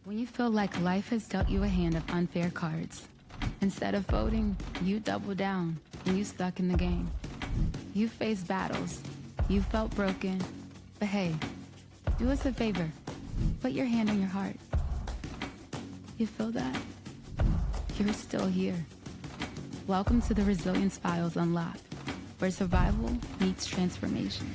When you feel like life has dealt you a hand of unfair cards, instead of voting, you double down and you stuck in the game. You faced battles, you felt broken, but hey, do us a favor, put your hand on your heart. You feel that? You're still here. Welcome to the Resilience Files Unlocked, where survival meets transformation.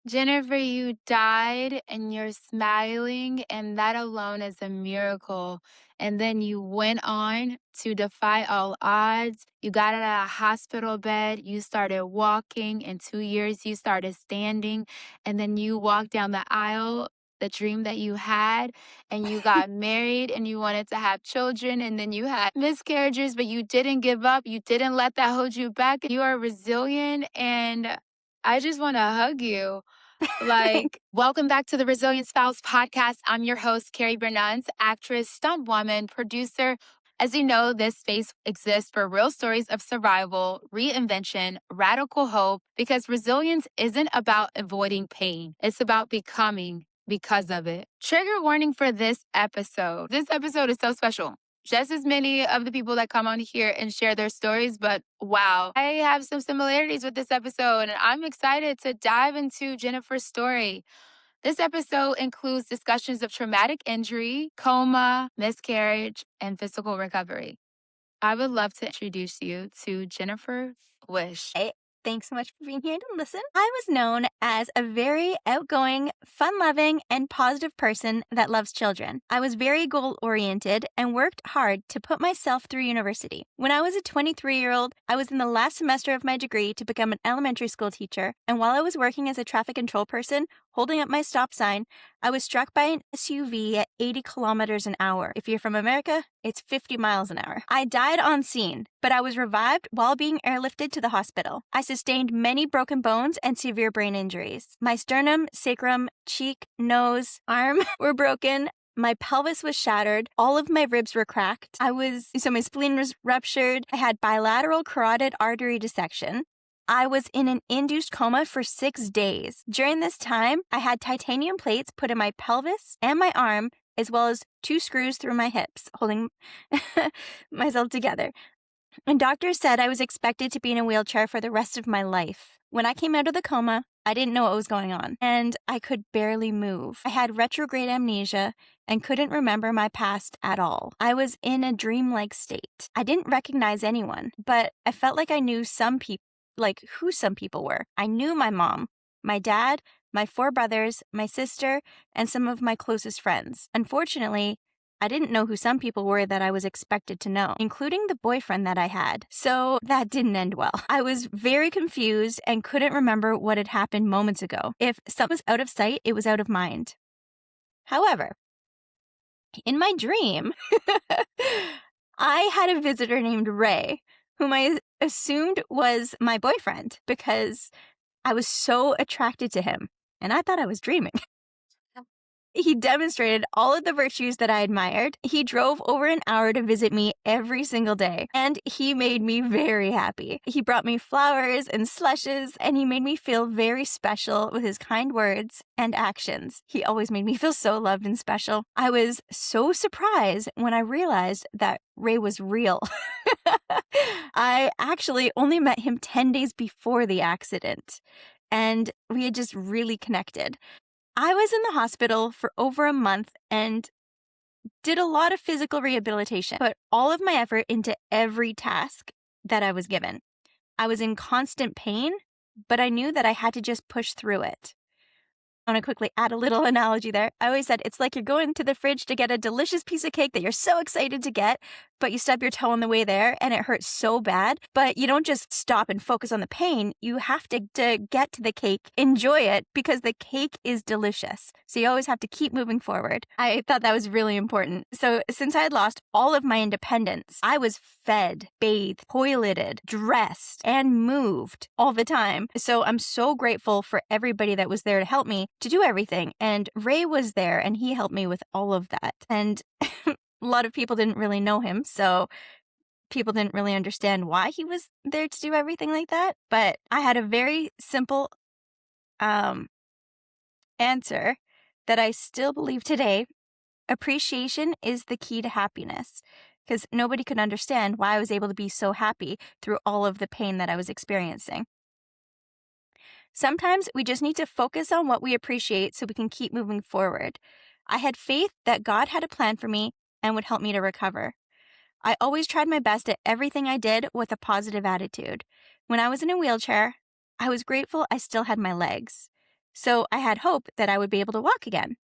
Jennifer, you died and you're smiling, and that alone is a miracle. And then you went on to defy all odds. You got out of a hospital bed. You started walking. In 2 years, you started standing. And then you walked down the aisle, the dream that you had, and you got married and you wanted to have children. And then you had miscarriages, but you didn't give up. You didn't let that hold you back. You are resilient. And I just want to hug you. Welcome back to the Resilience Files podcast. I'm your host, Carrie Bernans, actress, stunt woman, producer. As you know, this space exists for real stories of survival, reinvention, radical hope, because resilience isn't about avoiding pain. It's about becoming because of it. Trigger warning for this episode. This episode is so special. Just as many of the people that come on here and share their stories, but wow, I have some similarities with this episode, and I'm excited to dive into Jennifer's story. This episode includes discussions of traumatic injury, coma, miscarriage, and physical recovery. I would love to introduce you to Jennifer Wish. Hey, thanks so much for being here to listen. I was known as a very outgoing, fun-loving, and positive person that loves children. I was very goal-oriented and worked hard to put myself through university. When I was a 23-year-old, I was in the last semester of my degree to become an elementary school teacher, and while I was working as a traffic control person, holding up my stop sign, I was struck by an SUV at 80 kilometers an hour. If you're from America, it's 50 miles an hour. I died on scene, but I was revived while being airlifted to the hospital. I sustained many broken bones and severe brain injuries. My sternum, sacrum, cheek, nose, arm were broken. My pelvis was shattered. All of my ribs were cracked. So my spleen was ruptured. I had bilateral carotid artery dissection. I was in an induced coma for 6 days. During this time, I had titanium plates put in my pelvis and my arm, as well as 2 screws through my hips, holding myself together. And doctors said I was expected to be in a wheelchair for the rest of my life. When I came out of the coma, I didn't know what was going on, and I could barely move. I had retrograde amnesia and couldn't remember my past at all. I was in a dreamlike state. I didn't recognize anyone, but I felt like I knew who some people were. I knew my mom, my dad, my 4 brothers, my sister, and some of my closest friends. Unfortunately, I didn't know who some people were that I was expected to know, including the boyfriend that I had. So that didn't end well. I was very confused and couldn't remember what had happened moments ago. If something was out of sight, it was out of mind. However, in my dream, I had a visitor named Ray, whom I assumed was my boyfriend because I was so attracted to him, and I thought I was dreaming. He demonstrated all of the virtues that I admired. He drove over an hour to visit me every single day, and he made me very happy. He brought me flowers and slushes, and he made me feel very special with his kind words and actions. He always made me feel so loved and special. I was so surprised when I realized that Ray was real. I actually only met him 10 days before the accident, and we had just really connected. I was in the hospital for over a month and did a lot of physical rehabilitation, put all of my effort into every task that I was given. I was in constant pain, but I knew that I had to just push through it. I want to quickly add a little analogy there. I always said it's like you're going to the fridge to get a delicious piece of cake that you're so excited to get, but you stub your toe on the way there and it hurts so bad. But you don't just stop and focus on the pain. You have to get to the cake, enjoy it, because the cake is delicious. So you always have to keep moving forward. I thought that was really important. So since I had lost all of my independence, I was fed, bathed, toileted, dressed, and moved all the time. So I'm so grateful for everybody that was there to help me to do everything. And Ray was there and he helped me with all of that. And a lot of people didn't really know him, so people didn't really understand why he was there to do everything like that. But I had a very simple answer that I still believe today. Appreciation is the key to happiness, because nobody could understand why I was able to be so happy through all of the pain that I was experiencing. Sometimes we just need to focus on what we appreciate so we can keep moving forward. I had faith that God had a plan for me and would help me to recover. I always tried my best at everything I did with a positive attitude. When I was in a wheelchair, I was grateful I still had my legs. So I had hope that I would be able to walk again.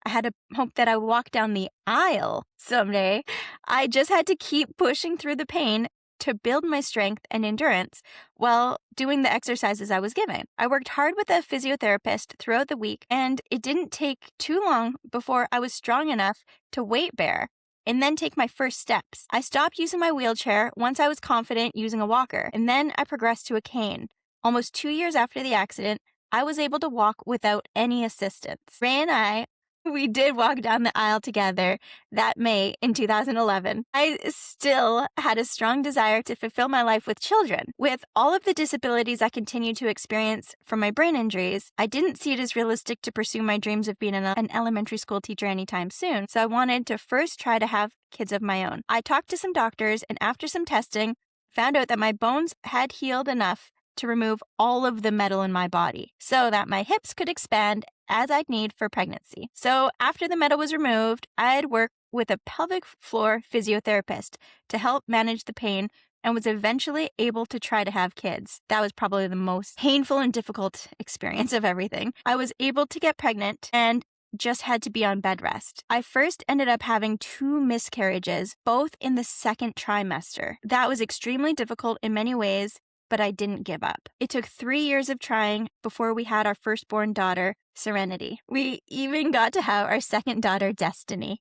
I had a hope that I would walk down the aisle someday. I just had to keep pushing through the pain to build my strength and endurance while doing the exercises I was given. I worked hard with a physiotherapist throughout the week, and it didn't take too long before I was strong enough to weight bear and then take my first steps. I stopped using my wheelchair once I was confident using a walker, and then I progressed to a cane. Almost 2 years after the accident, I was able to walk without any assistance. Ray and I, we did walk down the aisle together that May in 2011. I still had a strong desire to fulfill my life with children. With all of the disabilities I continued to experience from my brain injuries, I didn't see it as realistic to pursue my dreams of being an elementary school teacher anytime soon, so I wanted to first try to have kids of my own. I talked to some doctors, and after some testing, found out that my bones had healed enough to remove all of the metal in my body so that my hips could expand as I'd need for pregnancy. So after the metal was removed, I'd work with a pelvic floor physiotherapist to help manage the pain and was eventually able to try to have kids. That was probably the most painful and difficult experience of everything. I was able to get pregnant and just had to be on bed rest. I first ended up having 2 miscarriages, both in the second trimester. That was extremely difficult in many ways, but I didn't give up. It took 3 years of trying before we had our firstborn daughter, Serenity. We even got to have our second daughter, Destiny.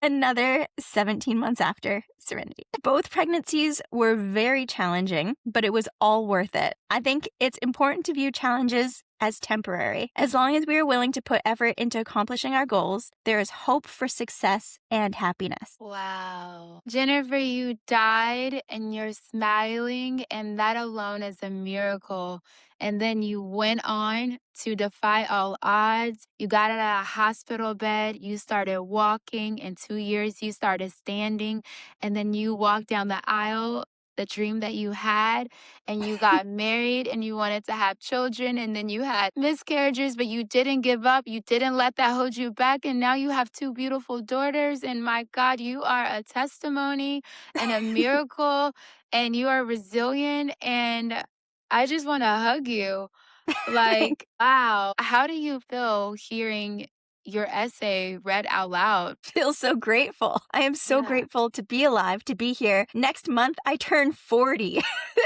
Another 17 months after Serenity. Both pregnancies were very challenging, but it was all worth it. I think it's important to view challenges as temporary. As long as we are willing to put effort into accomplishing our goals, there is hope for success and happiness. Wow. Jennifer, you died and you're smiling, and that alone is a miracle. And then you went on to defy all odds. You got out of a hospital bed. You started walking. In 2 years, you started standing. And then you walked down the aisle, the dream that you had, and you got married and you wanted to have children. And then you had miscarriages, but you didn't give up. You didn't let that hold you back. And now you have 2 beautiful daughters. And my God, you are a testimony and a miracle, and you are resilient. And I just want to hug you. Like, wow. How do you feel hearing your essay read out loud? Feel so grateful. I am so Yeah. grateful to be alive, to be here. Next month, I turn 40.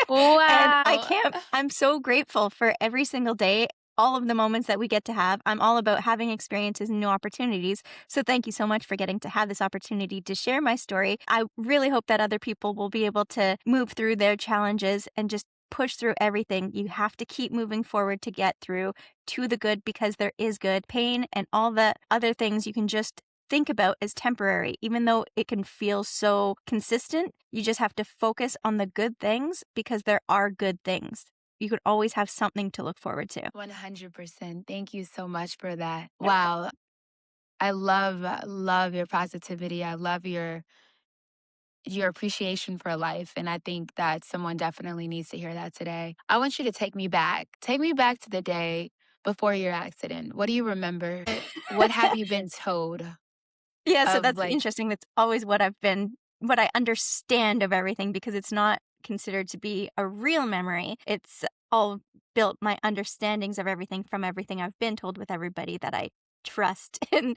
Wow. And I'm so grateful for every single day, all of the moments that we get to have. I'm all about having experiences and new opportunities. So thank you so much for getting to have this opportunity to share my story. I really hope that other people will be able to move through their challenges and just push through everything. You have to keep moving forward to get through to the good, because there is good. Pain and all the other things you can just think about as temporary, even though it can feel so consistent. You just have to focus on the good things, because there are good things. You could always have something to look forward to. 100%. Thank you so much for that. Wow. I love your positivity. I love your appreciation for life. And I think that someone definitely needs to hear that today. I want you to take me back. Take me back to the day before your accident. What do you remember? What have you been told? Yeah, so Of, that's like- interesting. That's always what I understand of everything, because it's not considered to be a real memory. It's all built my understandings of everything from everything I've been told with everybody that I trust. And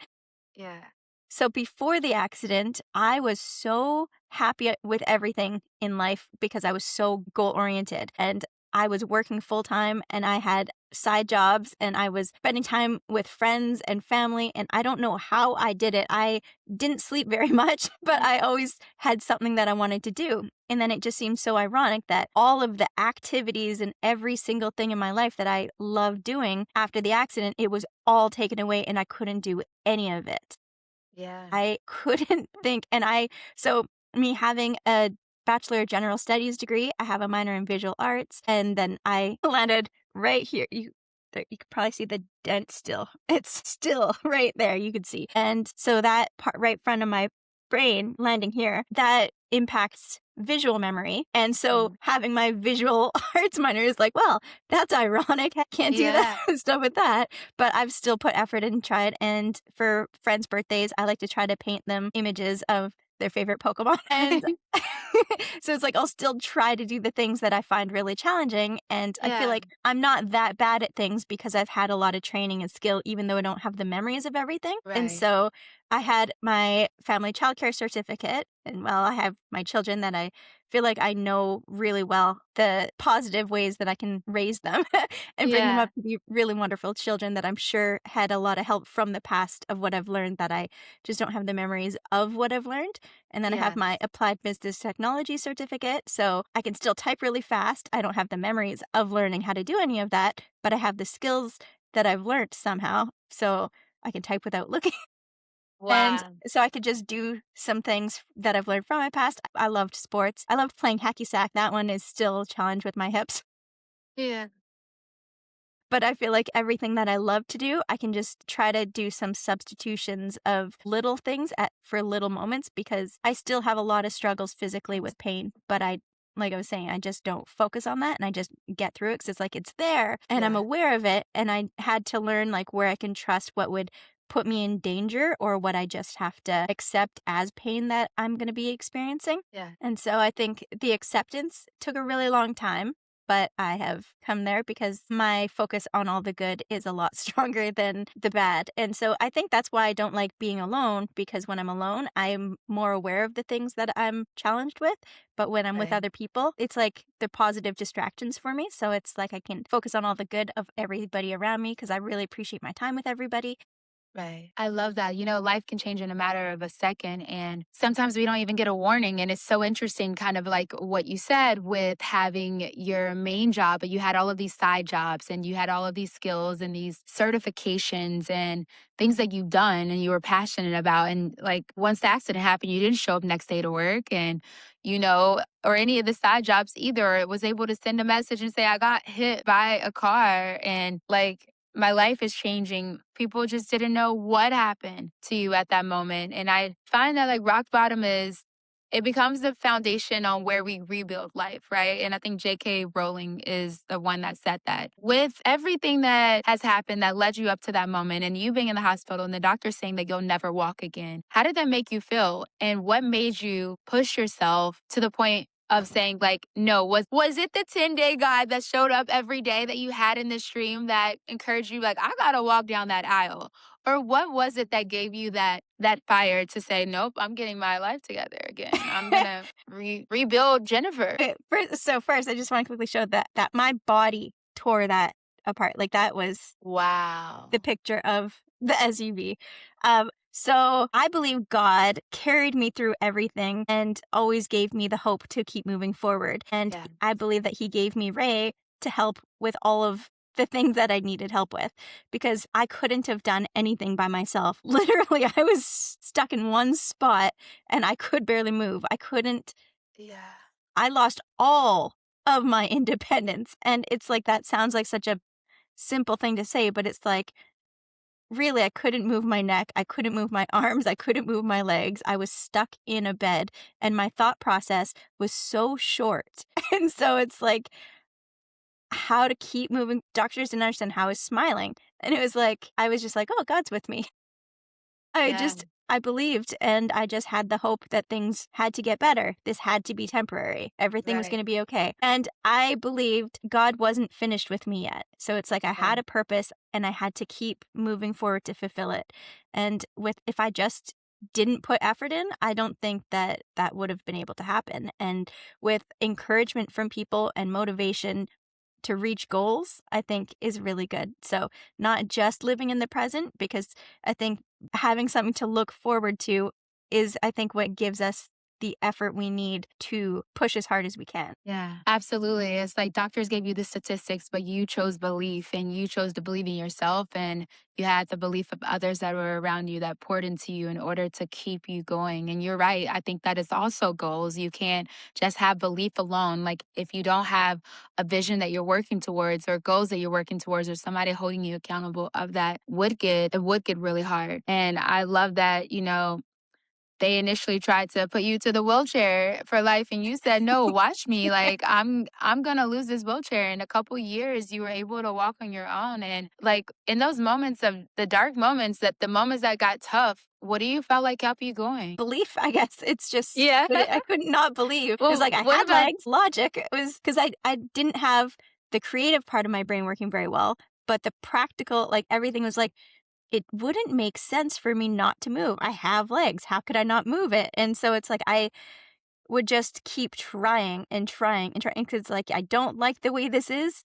Yeah. so before the accident, I was so happy with everything in life because I was so goal-oriented, and I was working full-time, and I had side jobs, and I was spending time with friends and family, and I don't know how I did it. I didn't sleep very much, but I always had something that I wanted to do. And then it just seemed so ironic that all of the activities and every single thing in my life that I loved doing after the accident, it was all taken away, and I couldn't do any of it. Yeah. I couldn't think. So me having a Bachelor of General Studies degree, I have a minor in visual arts, and then I landed right here. there, you could probably see the dent still. It's still right there. You could see. And so that part right front of my brain landing here, that impacts visual memory. And so having my visual arts minor is like, well, that's ironic. I can't do that stuff with that. But I've still put effort in and tried. And for friends' birthdays, I like to try to paint them images of their favorite Pokemon. And so it's like I'll still try to do the things that I find really challenging. And I feel like I'm not that bad at things because I've had a lot of training and skill, even though I don't have the memories of everything. And so I had my family childcare certificate, and well, I have my children that I feel like I know really well the positive ways that I can raise them and bring them up to be really wonderful children that I'm sure had a lot of help from the past of what I've learned that I just don't have the memories of what I've learned. And then I have my applied business technology certificate, so I can still type really fast. I don't have the memories of learning how to do any of that, but I have the skills that I've learned somehow, so I can type without looking. And so I could just do some things that I've learned from my past. I loved sports. I loved playing hacky sack. That one is still a challenge with my hips. But I feel like everything that I love to do, I can just try to do some substitutions of little things for little moments, because I still have a lot of struggles physically with pain. But like I was saying, I just don't focus on that, and I just get through it because it's like it's there and I'm aware of it. And I had to learn like where I can trust what would put me in danger or what I just have to accept as pain that I'm going to be experiencing. And so I think the acceptance took a really long time, but I have come there because my focus on all the good is a lot stronger than the bad. And so I think that's why I don't like being alone, because when I'm alone, I'm more aware of the things that I'm challenged with. But when I'm with other people, it's like the positive distractions for me. So it's like I can focus on all the good of everybody around me because I really appreciate my time with everybody. I love that. You know, life can change in a matter of a second. And sometimes we don't even get a warning. And it's so interesting, kind of like what you said with having your main job, but you had all of these side jobs and you had all of these skills and these certifications and things that you've done and you were passionate about. And like once the accident happened, you didn't show up next day to work. And you know, or any of the side jobs either, it was able to send a message and say, I got hit by a car and like my life is changing. People just didn't know what happened to you at that moment. And I find that like rock bottom it becomes the foundation on where we rebuild life, right? And I think J.K. Rowling is the one that said that. With everything that has happened that led you up to that moment and you being in the hospital and the doctor saying that you'll never walk again, how did that make you feel? And what made you push yourself to the point of saying like, no, was it the 10-day guide that showed up every day that you had in this dream that encouraged you like, I gotta walk down that aisle? Or what was it that gave you that fire to say, nope, I'm getting my life together again. I'm gonna rebuild Jennifer. First, I just want to quickly show that my body tore that apart. Like that was the picture of the SUV. So I believe God carried me through everything and always gave me the hope to keep moving forward. And I believe that he gave me Ray to help with all of the things that I needed help with, because I couldn't have done anything by myself. Literally, I was stuck in one spot and I could barely move. I couldn't. I lost all of my independence. And it's like, that sounds like such a simple thing to say, but it's like, really, I couldn't move my neck. I couldn't move my arms. I couldn't move my legs. I was stuck in a bed and my thought process was so short. And so it's like, how to keep moving. Doctors didn't understand how I was smiling. And it was like, I was just like, oh, God's with me. I believed, and I just had the hope that things had to get better. This had to be temporary. Everything was going to be okay. And I believed God wasn't finished with me yet. So it's like I had a purpose and I had to keep moving forward to fulfill it. And if I just didn't put effort in, I don't think that would have been able to happen. And with encouragement from people and motivation to reach goals, I think is really good. So not just living in the present, because I think having something to look forward to is, I think, what gives us the effort we need to push as hard as we can. Yeah, absolutely. It's like doctors gave you the statistics, but you chose belief and you chose to believe in yourself. And you had the belief of others that were around you that poured into you in order to keep you going. And you're right. I think that is also goals. You can't just have belief alone. Like if you don't have a vision that you're working towards or goals that you're working towards or somebody holding you accountable of that it would get really hard. And I love that, they initially tried to put you to the wheelchair for life and you said, no, watch me. Like I'm gonna lose this wheelchair. In a couple years, you were able to walk on your own. And like in those moments of the dark moments, that the moments that got tough, what do you felt like kept you going? Belief, I guess. It's just, Yeah. I could not believe. It was Well, like I what had about legs, logic. It was because I didn't have the creative part of my brain working very well, but the practical, like everything was like, it wouldn't make sense for me not to move. I have legs. How could I not move it? And so it's like I would just keep trying and trying and trying because like I don't like the way this is,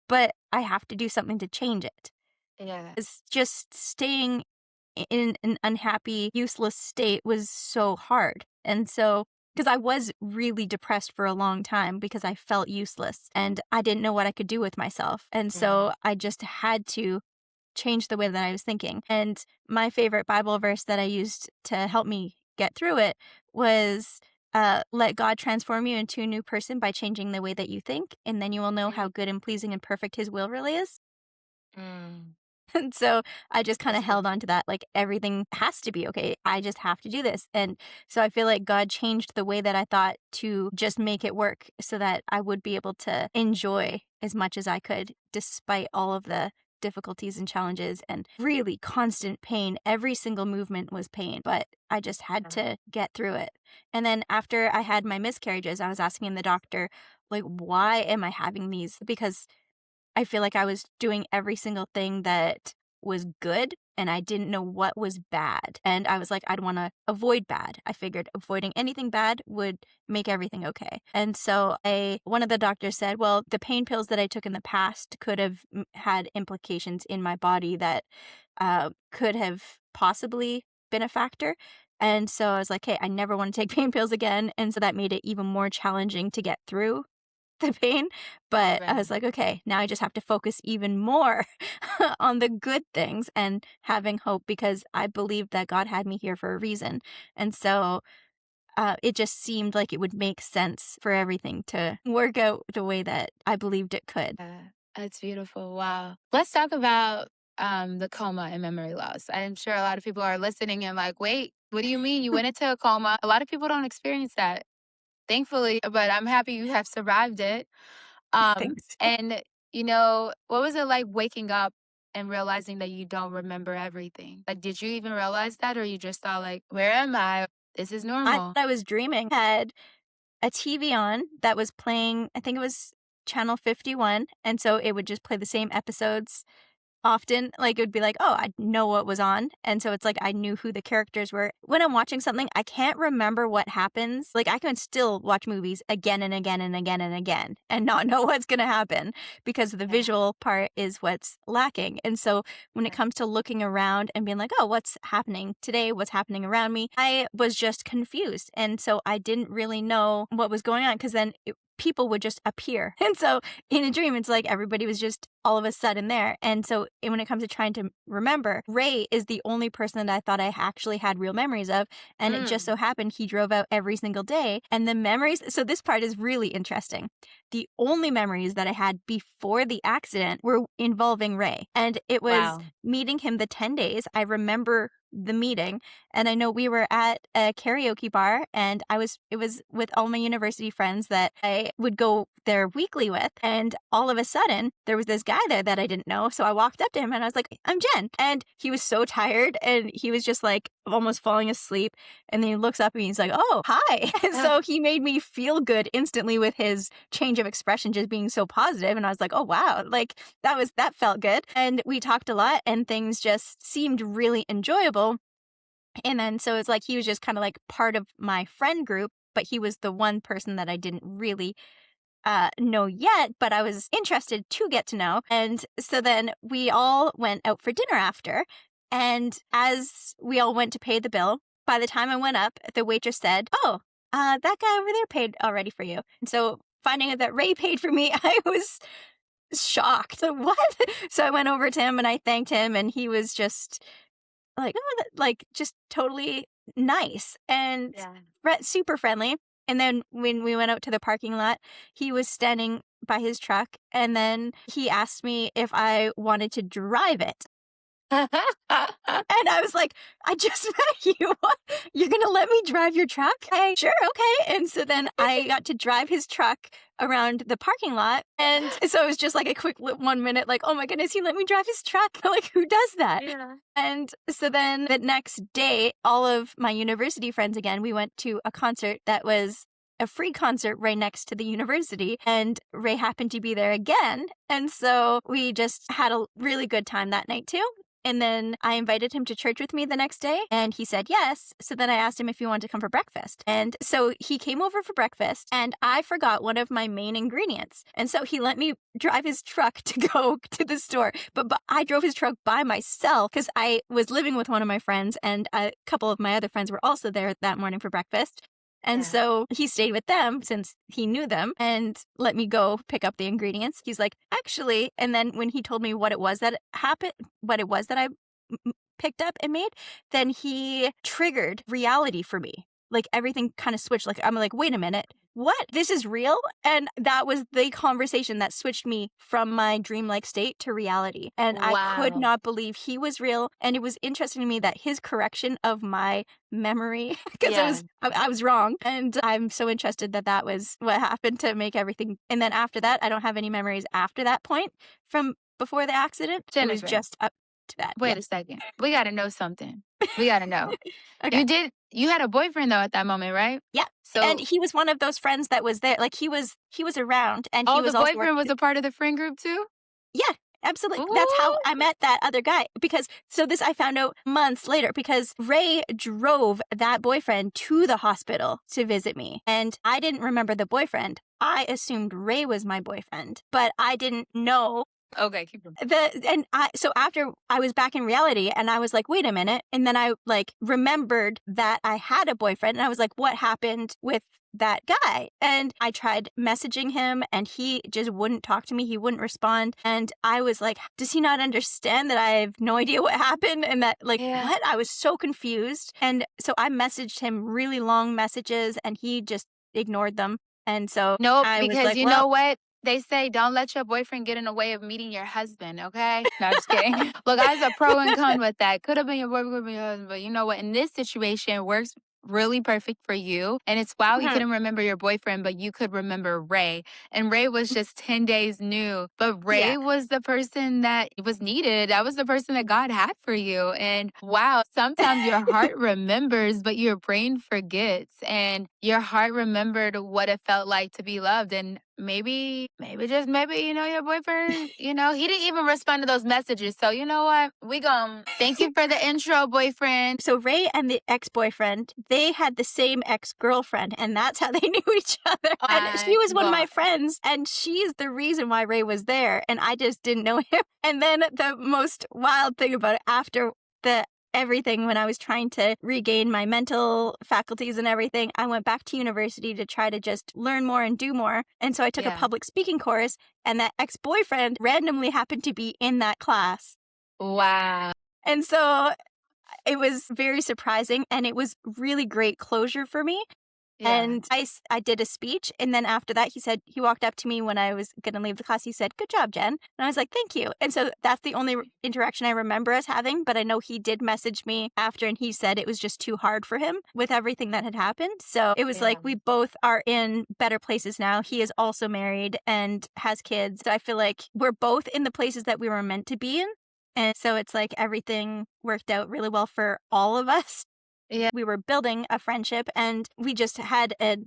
but I have to do something to change it. Yeah. It's just staying in an unhappy, useless state was so hard. And so, because I was really depressed for a long time because I felt useless and I didn't know what I could do with myself. And so I just had to change the way that I was thinking. And my favorite Bible verse that I used to help me get through it was let God transform you into a new person by changing the way that you think, and then you will know how good and pleasing and perfect his will really is. Mm. And so I just kind of That's held good. on to that. Like everything has to be okay. I just have to do this. And so I feel like God changed the way that I thought to just make it work so that I would be able to enjoy as much as I could, despite all of the difficulties and challenges and really constant pain. Every single movement was pain, but I just had to get through it. And then after I had my miscarriages, I was asking the doctor, like, why am I having these? Because I feel like I was doing every single thing that was good and I didn't know what was bad. And I was like, I'd want to avoid bad. I figured avoiding anything bad would make everything okay. And so one of the doctors said, well, the pain pills that I took in the past could have had implications in my body that could have possibly been a factor. And so I was like, hey, I never want to take pain pills again. And so that made it even more challenging to get through the pain, but I Right. was like, okay, now I just have to focus even more on the good things and having hope because I believe that God had me here for a reason. And so it just seemed like it would make sense for everything to work out the way that I believed it could. That's beautiful. Wow. Let's talk about the coma and memory loss. I'm sure a lot of people are listening and like, wait, what do you mean you went into a coma? A lot of people don't experience that, thankfully, but I'm happy you have survived it. Thanks. And what was it like waking up and realizing that you don't remember everything? Like, did you even realize that, or you just thought like, where am I? This is I normal. thought I was dreaming. I had a TV on that was playing, I think it was channel 51. And so it would just play the same episodes often. Like it would be like, oh, I know what was on. And so it's like I knew who the characters were. When I'm watching something, I can't remember what happens. Like I can still watch movies again and again and again and again and not know what's going to happen because the visual part is what's lacking. And so when it comes to looking around and being like, oh, what's happening today? What's happening around me? I was just confused. And so I didn't really know what was going on because then people would just appear. And so in a dream, it's like everybody was just all of a sudden there. And so when it comes to trying to remember, Ray is the only person that I thought I actually had real memories of. And it just so happened he drove out every single day. And the memories, so this part is really interesting. The only memories that I had before the accident were involving Ray. And it was meeting him the 10 days. I remember the meeting, and I know we were at a karaoke bar, and it was with all my university friends that I would go there weekly with, and all of a sudden there was this guy there that I didn't know. So I walked up to him and I was like, I'm Jen. And he was so tired and he was just like almost falling asleep, and then he looks up at me and he's like, oh, hi. And so he made me feel good instantly with his change of expression just being so positive, and I was like, oh wow, like that felt good. And we talked a lot and things just seemed really enjoyable. And then so it's like he was just kind of like part of my friend group, but he was the one person that I didn't really know yet, but I was interested to get to know. And so then we all went out for dinner after. And as we all went to pay the bill, by the time I went up, the waitress said, oh, that guy over there paid already for you. And so finding out that Ray paid for me, I was shocked. So what? So I went over to him and I thanked him, and he was just like, oh, like just totally nice and super friendly. And then when we went out to the parking lot, he was standing by his truck, and then he asked me if I wanted to drive it. And I was like, I just met you. You're going to let me drive your truck? Sure, okay. And so then I got to drive his truck around the parking lot. And so it was just like a quick 1 minute, like, oh my goodness, he let me drive his truck. Like, who does that? Yeah. And so then the next day, all of my university friends again, we went to a concert that was a free concert right next to the university, and Ray happened to be there again. And so we just had a really good time that night too. And then I invited him to church with me the next day, and he said yes. So then I asked him if he wanted to come for breakfast. And so he came over for breakfast, and I forgot one of my main ingredients. And so he let me drive his truck to go to the store. But I drove his truck by myself because I was living with one of my friends, and a couple of my other friends were also there that morning for breakfast. And so he stayed with them since he knew them and let me go pick up the ingredients. He's like, actually, and then when he told me what it was that happened, what it was that I picked up and made, then he triggered reality for me. Like everything kind of switched. Like I'm like, wait a minute, what? This is real? And that was the conversation that switched me from my dreamlike state to reality. And I could not believe he was real. And it was interesting to me that his correction of my memory, because I was wrong. And I'm so interested that that was what happened to make everything. And then after that, I don't have any memories after that point from before the accident. Jennifer, it was just up to that. Wait a second. We got to know something. We got to know. Okay. You had a boyfriend though at that moment, right? Yeah. So, and he was one of those friends that was there. Like he was around, and he was the also boyfriend was a part of the friend group too? Yeah, absolutely. Ooh. That's how I met that other guy. Because so this I found out months later, because Ray drove that boyfriend to the hospital to visit me. And I didn't remember the boyfriend. I assumed Ray was my boyfriend, but I didn't know. Okay, keep going. So after I was back in reality, and I was like, wait a minute. And then I like remembered that I had a boyfriend, and I was like, what happened with that guy? And I tried messaging him, and he just wouldn't talk to me. He wouldn't respond. And I was like, does he not understand that I have no idea what happened? And that what? I was so confused. And so I messaged him really long messages, and he just ignored them. And so nope, I because was like, you know what? They say don't let your boyfriend get in the way of meeting your husband, okay? No, I'm just kidding. Look, I was a pro and con with that. Could have been your boyfriend, could have been your husband, but you know what? In this situation, it works really perfect for you. And it's you couldn't remember your boyfriend, but you could remember Ray. And Ray was just 10 days new. But Ray was the person that was needed. That was the person that God had for you. And wow, sometimes your heart remembers, but your brain forgets. And your heart remembered what it felt like to be loved. And maybe, your boyfriend, he didn't even respond to those messages. So you know what? Thank you for the intro, boyfriend. So Ray and the ex-boyfriend, they had the same ex-girlfriend, and that's how they knew each other. And she was one of my friends, and she's the reason why Ray was there, and I just didn't know him. And then the most wild thing about it, after everything, when I was trying to regain my mental faculties and everything, I went back to university to try to just learn more and do more. And so I took a public speaking course, and that ex-boyfriend randomly happened to be in that class. Wow. And so it was very surprising, and it was really great closure for me. Yeah. And I did a speech, and then after that, he walked up to me when I was going to leave the class. He said, "Good job, Jen." And I was like, "Thank you." And so that's the only interaction I remember us having, but I know he did message me after, and he said it was just too hard for him with everything that had happened. So it was like we both are in better places now. He is also married and has kids. So I feel like we're both in the places that we were meant to be in. And so it's like everything worked out really well for all of us. Yeah. We were building a friendship, and we just had a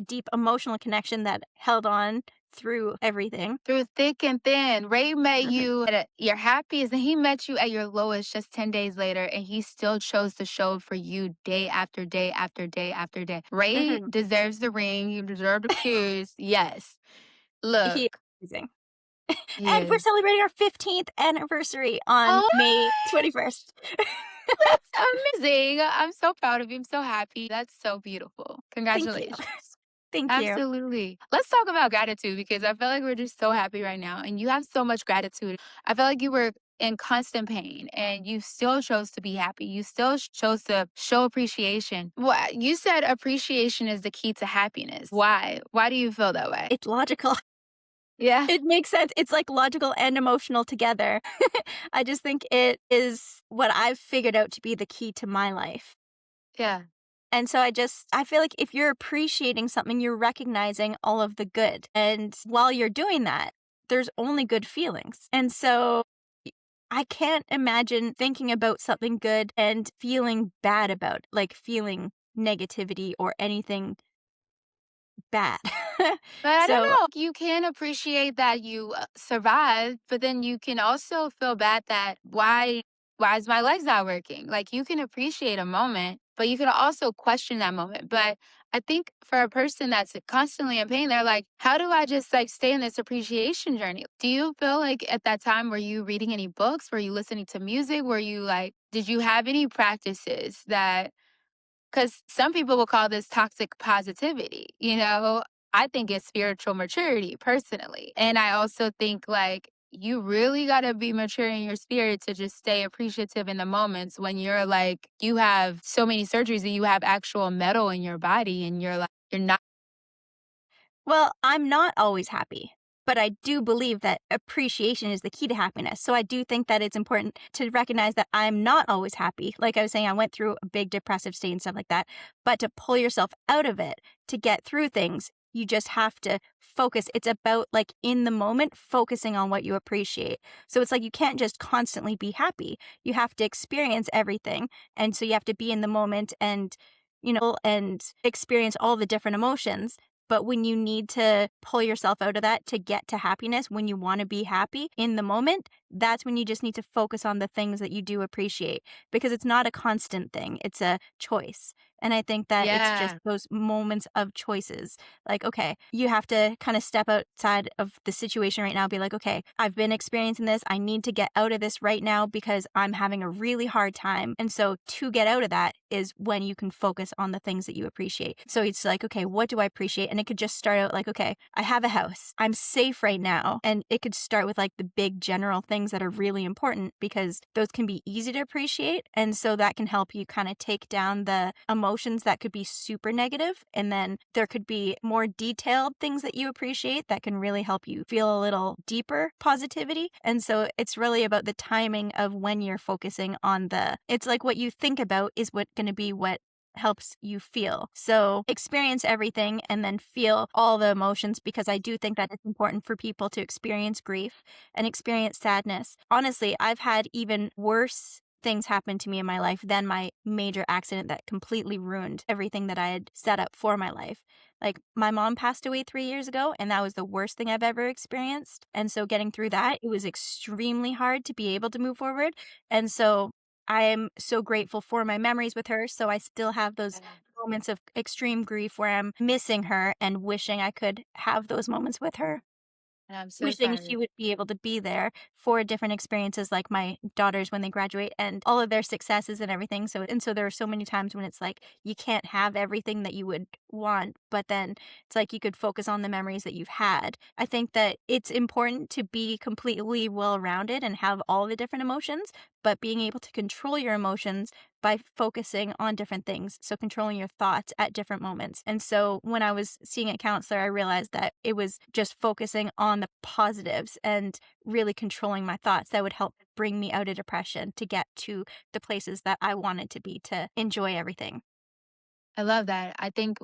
deep emotional connection that held on through everything. Through thick and thin. Ray met you at your happiest, and he met you at your lowest just 10 days later, and he still chose to show up for you day after day after day after day. Ray deserves the ring. You deserve the kiss. Yes. Look. He is amazing. And we're celebrating our 15th anniversary on May 21st. That's amazing. I'm so proud of you. I'm so happy. That's so beautiful. Thank you. Congratulations. Thank you. Absolutely. Let's talk about gratitude because I feel like we're just so happy right now and you have so much gratitude. I feel like you were in constant pain and you still chose to be happy. You still chose to show appreciation. What you said appreciation is the key to happiness. Why? Why do you feel that way? It's logical. Yeah. It makes sense. It's like logical and emotional together. I just think it is what I've figured out to be the key to my life. Yeah. And so I feel like if you're appreciating something, you're recognizing all of the good. And while you're doing that, there's only good feelings. And so I can't imagine thinking about something good and feeling bad about, like feeling negativity or anything bad. But I don't So, know. You can appreciate that you survived, but then you can also feel bad that why is my legs not working? Like you can appreciate a moment, but you can also question that moment. But I think for a person that's constantly in pain, they're like, how do I just like stay in this appreciation journey? Do you feel like at that time were you reading any books? Were you listening to music? Were you like did you have any practices that because some people will call this toxic positivity, you know? I think it's spiritual maturity personally. And I also think like you really got to be mature in your spirit to just stay appreciative in the moments when you're like, you have so many surgeries and you have actual metal in your body and you're like, you're not. well, I'm not always happy, but I do believe that appreciation is the key to happiness. So I do think that it's important to recognize that I'm not always happy. Like I was saying, I went through a big depressive state and stuff like that. But to pull yourself out of it, to get through things, you just have to focus. It's about like in the moment, focusing on what you appreciate. So it's like you can't just constantly be happy. You have to experience everything. And so you have to be in the moment and, and experience all the different emotions. But when you need to pull yourself out of that to get to happiness, when you want to be happy in the moment, that's when you just need to focus on the things that you do appreciate because it's not a constant thing, it's a choice. And I think that it's just Yeah. those moments of choices. Like, okay, you have to kind of step outside of the situation right now, be like, okay, I've been experiencing this. I need to get out of this right now because I'm having a really hard time. And so to get out of that is when you can focus on the things that you appreciate. So it's like, okay, what do I appreciate? And it could just start out like, okay, I have a house. I'm safe right now. And it could start with like the big general things that are really important because those can be easy to appreciate. And so that can help you kind of take down the emotions that could be super negative. And then there could be more detailed things that you appreciate that can really help you feel a little deeper positivity. And so it's really about the timing of when you're focusing on it's like what you think about is going to be what helps you feel. So experience everything and then feel all the emotions because I do think that it's important for people to experience grief and experience sadness. Honestly, I've had even worse things happen to me in my life than my major accident that completely ruined everything that I had set up for my life. Like my mom passed away 3 years ago, and that was the worst thing I've ever experienced. And so getting through that, it was extremely hard to be able to move forward. And so I am so grateful for my memories with her. So I still have those moments of extreme grief where I'm missing her and wishing I could have those moments with her. And I'm so Wishing sorry. she would be able to be there for different experiences like my daughters when they graduate and all of their successes and everything. So there are so many times when it's like you can't have everything that you would want, but then it's like you could focus on the memories that you've had. I think that it's important to be completely well-rounded and have all the different emotions, but being able to control your emotions by focusing on different things. So controlling your thoughts at different moments. And so when I was seeing a counselor, I realized that it was just focusing on the positives and really controlling my thoughts that would help bring me out of depression to get to the places that I wanted to be to enjoy everything. I love that. I think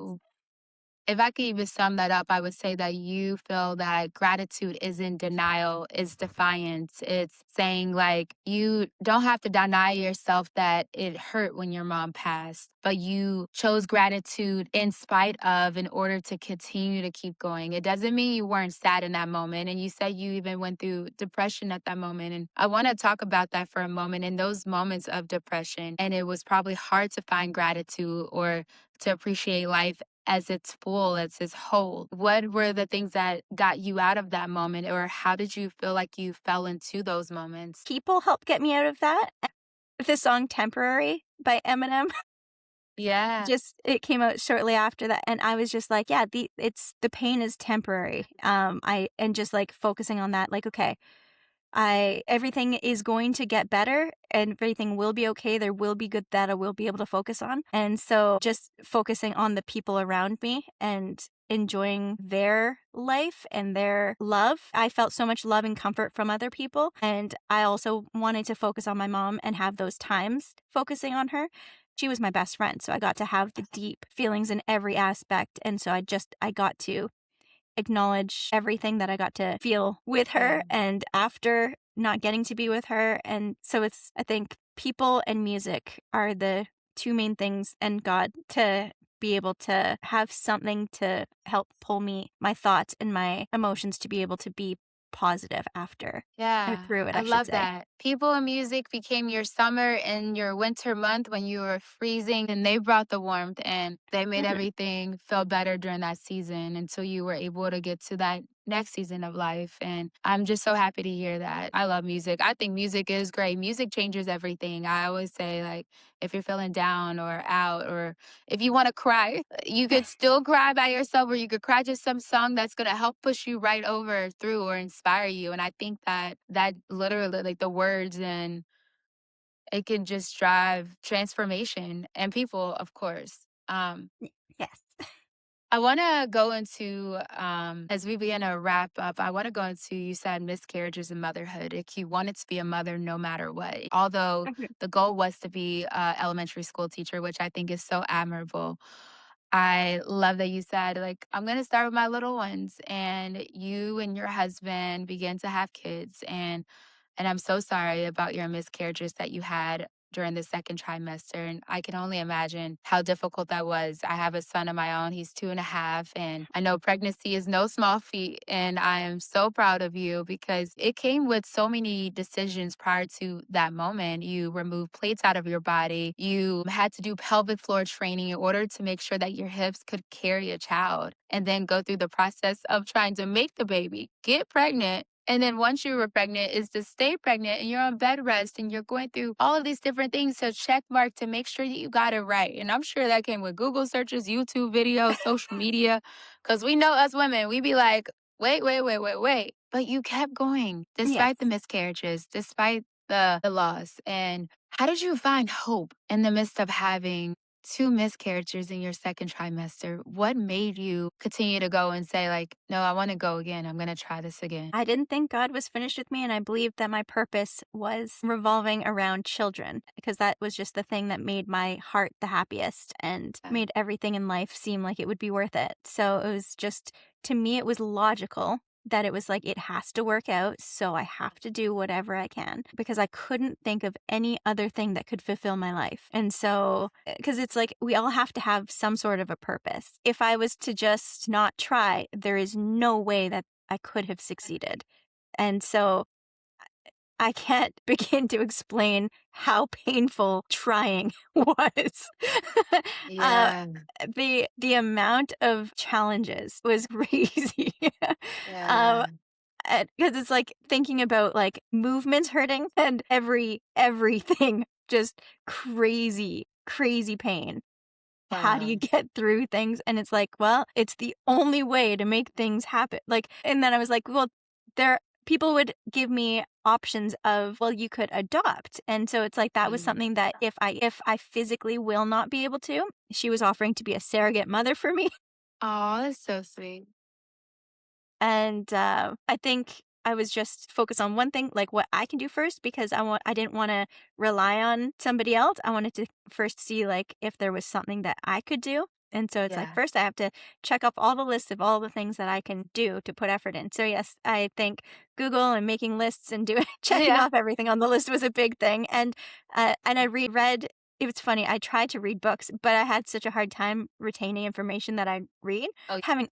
if I could even sum that up, I would say that you feel that gratitude isn't denial, it's defiance. It's saying, like, you don't have to deny yourself that it hurt when your mom passed, but you chose gratitude in spite of in order to continue to keep going. It doesn't mean you weren't sad in that moment. And you said you even went through depression at that moment. And I want to talk about that for a moment in those moments of depression. And it was probably hard to find gratitude or to appreciate life as it's full, as it's whole. What were the things that got you out of that moment, or how did you feel like you fell into those moments? People helped get me out of that. the song Temporary by Eminem. Yeah. Just it came out shortly after that, and I was just like, yeah, the pain is temporary. And just like focusing on that, like, okay, everything is going to get better and everything will be okay. There will be good that I will be able to focus on. And so just focusing on the people around me and enjoying their life and their love. I felt so much love and comfort from other people. And I also wanted to focus on my mom and have those times focusing on her. She was my best friend. So I got to have the deep feelings in every aspect. And so I got to acknowledge everything that I got to feel with her and after not getting to be with her. And so I think people and music are the two main things, and God, to be able to have something to help pull my thoughts and my emotions to be able to be positive after or Yeah, through it, I I should love say. that. People and music became your summer and your winter month when you were freezing, and they brought the warmth and they made Mhm. everything feel better during that season until you were able to get to that next season of life. And I'm just so happy to hear that. I love music. I think music is great. Music changes everything. I always say, like, if you're feeling down or out, or if you want to cry, you could still cry by yourself, or you could cry to some song that's going to help push you right over through or inspire you. And I think that literally, like, the words, and it can just drive transformation and people, of course. Yes. I want to go into, as we begin to wrap up, I want to go into, you said miscarriages and motherhood. Like, you wanted to be a mother no matter what. Although Mhm. the goal was to be a elementary school teacher, which I think is so admirable. I love that you said, like, I'm going to start with my little ones, and you and your husband begin to have kids. And I'm so sorry about your miscarriages that you had during the second trimester. And I can only imagine how difficult that was. I have a son of my own. He's 2.5. And I know pregnancy is no small feat. And I am so proud of you because it came with so many decisions prior to that moment. You removed plates out of your body. You had to do pelvic floor training in order to make sure that your hips could carry a child, and then go through the process of trying to make the baby, get pregnant, and then once you were pregnant, is to stay pregnant, and you're on bed rest, and you're going through all of these different things to check mark to make sure that you got it right. And I'm sure that came with Google searches, YouTube videos, social media, because we know us women, we be like, wait, wait, wait, wait, wait. But you kept going Yes. despite the miscarriages, despite the loss. And how did you find hope in the midst of having two miscarriages in your second trimester? What made you continue to go and say, like, no, I want to go again. I'm going to try this again? I didn't think God was finished with me, and I believed that my purpose was revolving around children because that was just the thing that made my heart the happiest and Yeah. made everything in life seem like it would be worth it. So it was just, to me, it was logical that it was like, it has to work out. So I have to do whatever I can because I couldn't think of any other thing that could fulfill my life. And so, because it's like, we all have to have some sort of a purpose. If I was to just not try, there is no way that I could have succeeded. And so I can't begin to explain how painful trying was. uh, Yeah. the amount of challenges was crazy. Yeah. Because it's like thinking about like movements hurting and everything just crazy pain. How do Wow. you get through things? And it's like, well, it's the only way to make things happen. Like, and then I was like, well, people would give me options of, well, you could adopt. And so it's like, that was Mm. something that if I physically will not be able to, she was offering to be a surrogate mother for me. Oh, that's so sweet. And I think I was just focused on one thing, like what I can do first, because I didn't want to rely on somebody else. I wanted to first see like if there was something that I could do. And so it's like, Yeah. first I have to check off all the lists of all the things that I can do to put effort in. So yes, I think Google and making lists and doing checking Yeah. off everything on the list was a big thing. And I reread. It was funny. I tried to read books, but I had such a hard time retaining information that I read. Oh, Having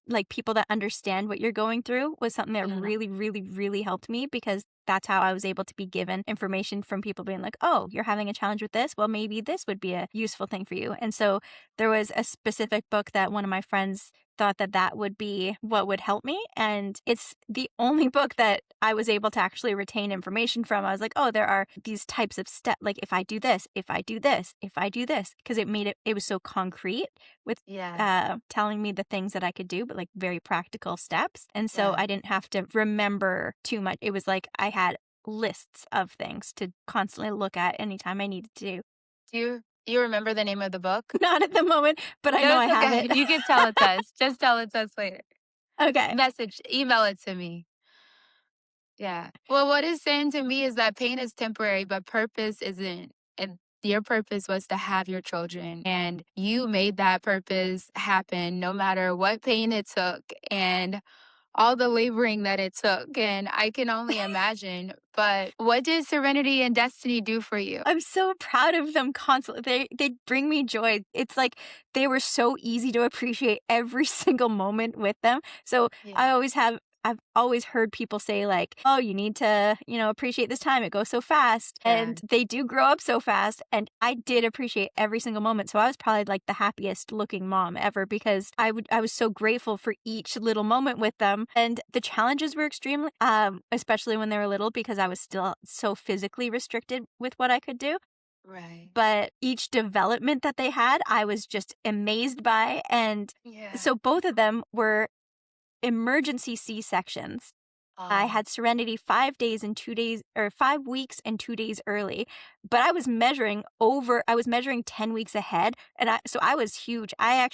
like people that understand what you're going through was something that mhm. really helped me because that's how I was able to be given information from people being like, oh, you're having a challenge with this. Well, maybe this would be a useful thing for you. And so there was a specific book that one of my friends thought that that would be what would help me. And it's the only book that I was able to actually retain information from. I was like, oh, there are these types of steps. Like if I do this, if I do this, if I do this, because it was so concrete with telling me the things that I could do, but like very practical steps. And so I didn't have to remember too much. It was like I had lists of things to constantly look at anytime I needed to. Do you remember the name of the book? Not at the moment, but I know I have it. You can tell it to us. Just tell it to us later. Okay. Email it to me. Yeah. Well, what it's saying to me is that pain is temporary, but purpose isn't. And your purpose was to have your children, and you made that purpose happen no matter what pain it took and all the laboring that it took. And I can only imagine. But what did Serenity and Destiny do for you? I'm so proud of them constantly. They bring me joy. It's like they were so easy to appreciate every single moment with them. So I've always heard people say like, oh, you need to, appreciate this time. It goes so fast. And they do grow up so fast. And I did appreciate every single moment. So I was probably like the happiest looking mom ever because I was so grateful for each little moment with them. And the challenges were extremely, especially when they were little because I was still so physically restricted with what I could do. Right. But each development that they had, I was just amazed by. And so both of them were emergency C-sections. I had Serenity 5 days and 2 days, or 5 weeks and 2 days early, but I was measuring 10 weeks ahead. And I was huge. I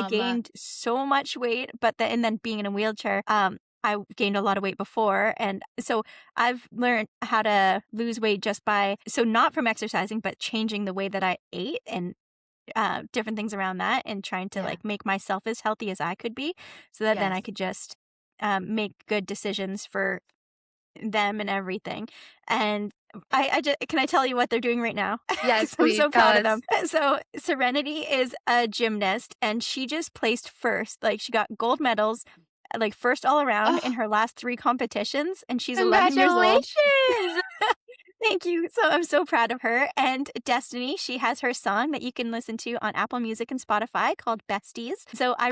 gained so much weight, and then being in a wheelchair, I gained a lot of weight before. And so I've learned how to lose weight not from exercising, but changing the way that I ate and different things around that and trying to like make myself as healthy as I could be so that then I could just make good decisions for them and everything. And can I tell you what they're doing right now? Yes, I'm please. so proud of them. So Serenity is a gymnast and she just placed first. Like she got gold medals, like first all around in her last 3 competitions, and she's 11 years old. Congratulations! Thank you. So I'm so proud of her. And Destiny, she has her song that you can listen to on Apple Music and Spotify called Besties. So I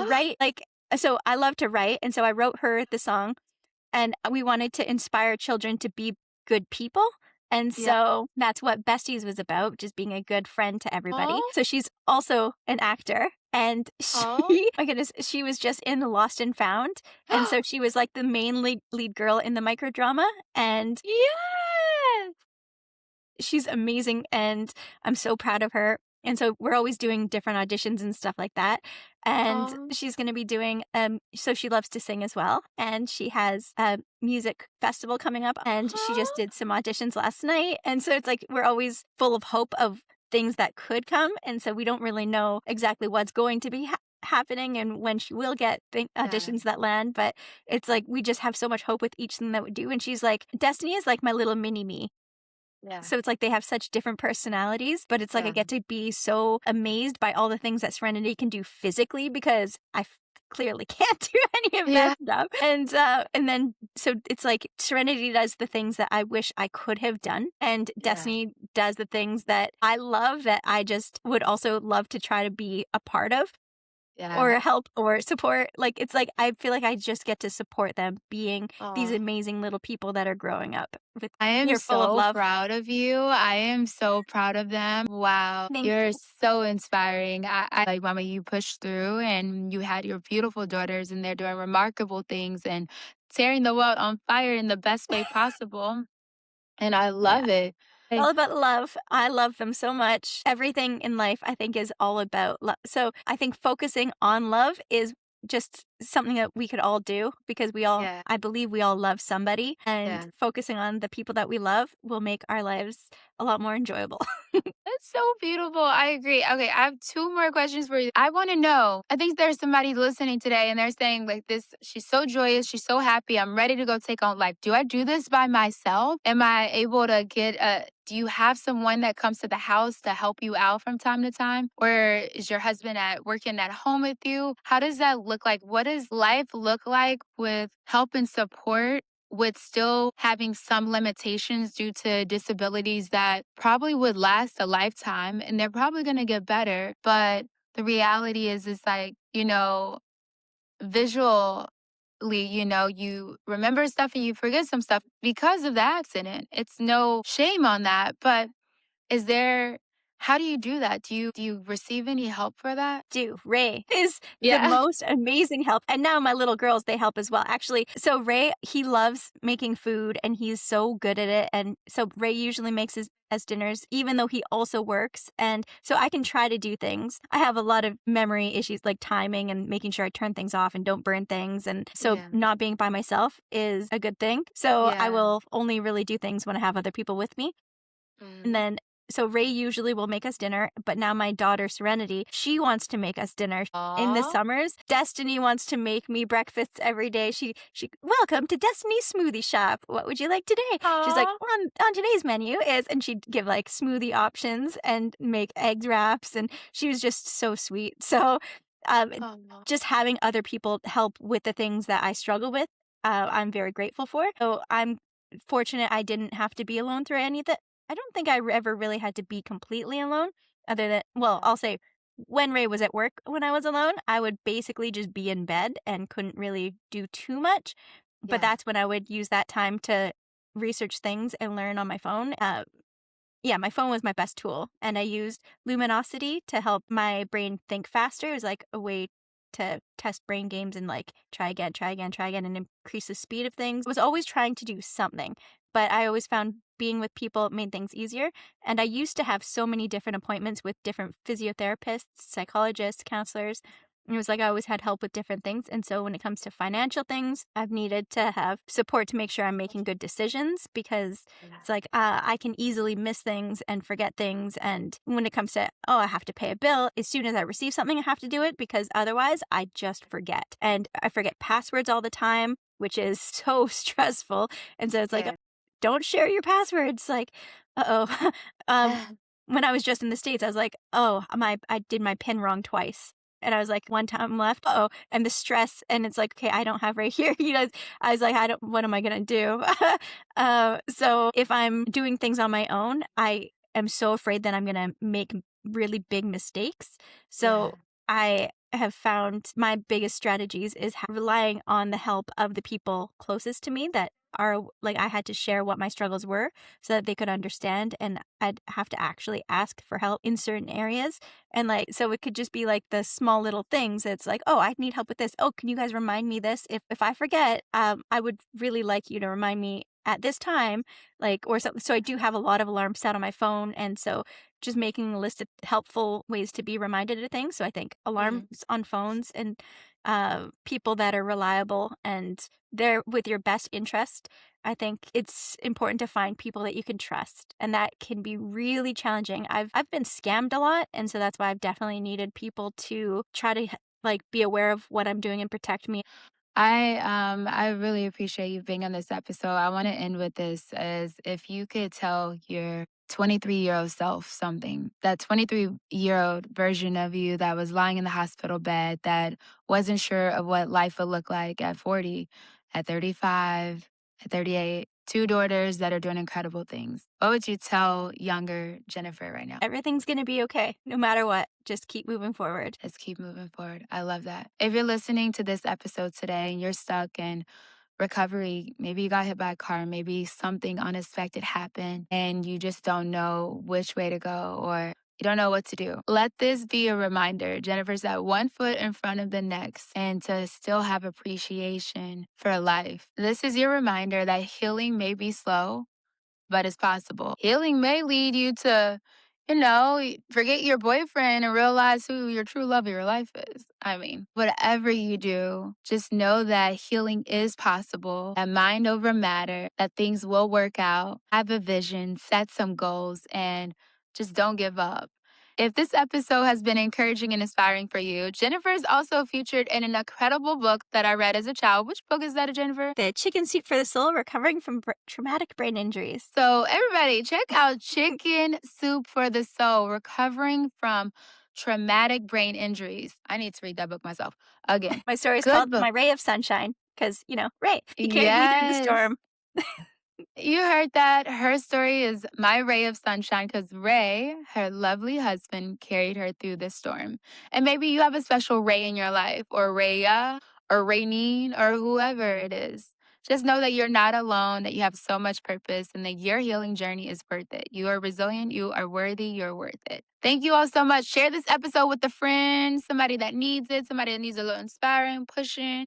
love to write. And so I wrote her the song, and we wanted to inspire children to be good people. And so that's what Besties was about, just being a good friend to everybody. So she's also an actor. And my goodness, she was just in The Lost and Found. And so she was like the main lead girl in the microdrama. And she's amazing, and I'm so proud of her. And so we're always doing different auditions and stuff like that. And she's going to be doing, so she loves to sing as well. And she has a music festival coming up, and she just did some auditions last night. And so it's like we're always full of hope of things that could come. And so we don't really know exactly what's going to be happening and when she will get auditions that land. But it's like we just have so much hope with each thing that we do. And she's like, Destiny is like my little mini me. So it's like they have such different personalities, but it's like I get to be so amazed by all the things that Serenity can do physically because I clearly can't do any of that stuff. And then so it's like Serenity does the things that I wish I could have done, and Destiny does the things that I love that I just would also love to try to be a part of. Or help or support. Like it's like I feel like I just get to support them being these amazing little people that are growing up. I am so proud of you. I am so proud of them. Wow. You're so inspiring. I like, Mama, you pushed through and you had your beautiful daughters and they're doing remarkable things and tearing the world on fire in the best way possible. And I love it. All about love. I love them so much. Everything in life, I think, is all about love. So I think focusing on love is just something that we could all do because I believe we all love somebody, and focusing on the people that we love will make our lives a lot more enjoyable. That's so beautiful. I agree. Okay, I have 2 more questions for you. I want to know, I think there's somebody listening today and they're saying like this, she's so joyous, she's so happy, I'm ready to go take on life. Do I do this by myself? Am I able to do you have someone that comes to the house to help you out from time to time? Or is your husband working at home with you? How does that look like? What does life look like with help and support with still having some limitations due to disabilities that probably would last a lifetime and they're probably going to get better. But the reality is like, visually, you remember stuff and you forget some stuff because of the accident. It's no shame on that. But is there, how do you do that? Do you receive any help for that? Ray is the Yeah. most amazing help. And now my little girls, they help as well. Actually, so Ray, he loves making food and he's so good at it. And so Ray usually makes his as dinners, even though he also works. And so I can try to do things. I have a lot of memory issues like timing and making sure I turn things off and don't burn things. And so Yeah. not being by myself is a good thing. So I Yeah. will only really do things when I have other people with me. And then so Ray usually will make us dinner, but now my daughter Serenity, she wants to make us dinner in the Aw. summers. Destiny wants to make me breakfasts every day. She welcome to Destiny's Smoothie Shop. What would you like today? She's like, Aw. on today's menu is, and she'd give like smoothie options and make egg wraps, and she was just so sweet. So, Aw. just having other people help with the things that I struggle with, I'm very grateful for. So I'm fortunate I didn't have to be alone through any of that. I don't think I ever really had to be completely alone, other than, well, I'll say when Ray was at work when I was alone, I would basically just be in bed and couldn't really do too much. But Yeah. that's when I would use that time to research things and learn on my phone. Yeah, my phone was my best tool. And I used Luminosity to help my brain think faster. It was like a way to test brain games and like try again, try again, try again, and increase the speed of things. I was always trying to do something, but I always found being with people made things easier. And I used to have so many different appointments with different physiotherapists, psychologists, counselors. It was like I always had help with different things. And so when it comes to financial things, I've needed to have support to make sure I'm making good decisions because it's like I can easily miss things and forget things. And when it comes to, oh, I have to pay a bill, as soon as I receive something, I have to do it because otherwise I just forget. And I forget passwords all the time, which is so stressful. And so it's like, Yeah. don't share your passwords. Like, uh-oh. When I was just in the States, I was like, oh, I did my PIN wrong twice. And I was like, one time left. Oh, and the stress. And it's like, okay, I don't have right here. I was like, what am I going to do? So if I'm doing things on my own, I am so afraid that I'm going to make really big mistakes. So I have found my biggest strategies is relying on the help of the people closest to me that are like I had to share what my struggles were so that they could understand, and I'd have to actually ask for help in certain areas. And like, so it could just be like the small little things. It's like, oh, I need help with this. Oh, can you guys remind me this? If I forget, I would really like you to remind me at this time, like, or something. So I do have a lot of alarms set on my phone. And so just making a list of helpful ways to be reminded of things. So I think alarms on phones and people that are reliable and they're with your best interest. I think it's important to find people that you can trust, and that can be really challenging. I've been scammed a lot, and so that's why I've definitely needed people to try to like be aware of what I'm doing and protect me. I really appreciate you being on this episode. I want to end with this as if you could tell your 23-year-old self something, that 23-year-old version of you that was lying in the hospital bed that wasn't sure of what life would look like at 40, at 35, at 38, two daughters that are doing incredible things. What would you tell younger Jennifer right now? Everything's going to be okay, no matter what. Just keep moving forward. Let's keep moving forward. I love that. If you're listening to this episode today and you're stuck in recovery, maybe you got hit by a car, maybe something unexpected happened and you just don't know which way to go or you don't know what to do. Let this be a reminder. Jennifer's at one foot in front of the next and to still have appreciation for life. This is your reminder that healing may be slow, but it's possible. Healing may lead you to, forget your boyfriend and realize who your true love of your life is. I mean, whatever you do, just know that healing is possible, that mind over matter, that things will work out. Have a vision, set some goals, and just don't give up. If this episode has been encouraging and inspiring for you, Jennifer is also featured in an incredible book that I read as a child. Which book is that, Jennifer? The Chicken Soup for the Soul, Recovering from Traumatic Brain Injuries. So everybody, check out Chicken Soup for the Soul, Recovering from Traumatic Brain Injuries. I need to read that book myself. Again, My story is good called book. My Ray of Sunshine. because, Ray, he carried me through the Yes. storm. You heard that. Her story is my ray of sunshine because Ray, her lovely husband, carried her through the storm. And maybe you have a special Ray in your life, or Raya, or Rainine, or whoever it is. Just know that you're not alone, that you have so much purpose, and that your healing journey is worth it. You are resilient, you are worthy, you're worth it. Thank you all so much. Share this episode with a friend, somebody that needs it, somebody that needs a little inspiring, pushing.